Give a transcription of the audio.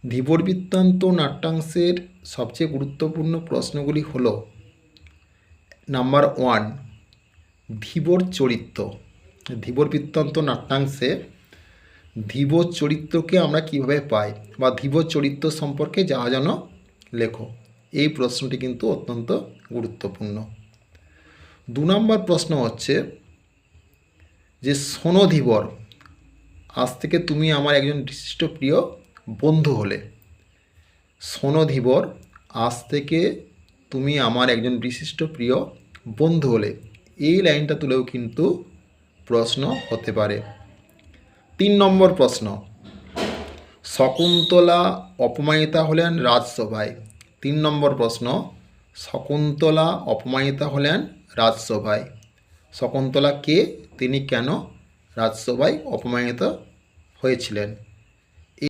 ধীবর বৃত্তান্ত নাট্যাংশের সবচেয়ে গুরুত্বপূর্ণ প্রশ্নগুলি হল: নাম্বার 1, ধীবর চরিত্র। ধীবর বৃত্তান্ত নাট্যাংশে ধীবর চরিত্রকে আমরা কিভাবে পাই, বা ধীবর চরিত্র সম্পর্কে যা জানো লেখো। এই প্রশ্নটি কিন্তু অত্যন্ত গুরুত্বপূর্ণ। 2 নম্বর প্রশ্ন হচ্ছে যে শোনো ধীবর, আজ থেকে তুমি আমার একজন বিশিষ্ট প্রিয় বন্ধু হলে। শোনো ধীবর, আজ থেকে তুমি আমার একজন বিশিষ্ট প্রিয় বন্ধু হলে। এই লাইনটা তুলেও কিন্তু প্রশ্ন হতে পারে। 3 নম্বর প্রশ্ন, শকুন্তলা অপমানিতা হলেন রাজসভায়। 3 নম্বর প্রশ্ন, শকুন্তলা অপমানিতা হলেন রাজসভায়। শকুন্তলা কে, তিনি কেন রাজসভায় অপমানিত হয়েছিলেন?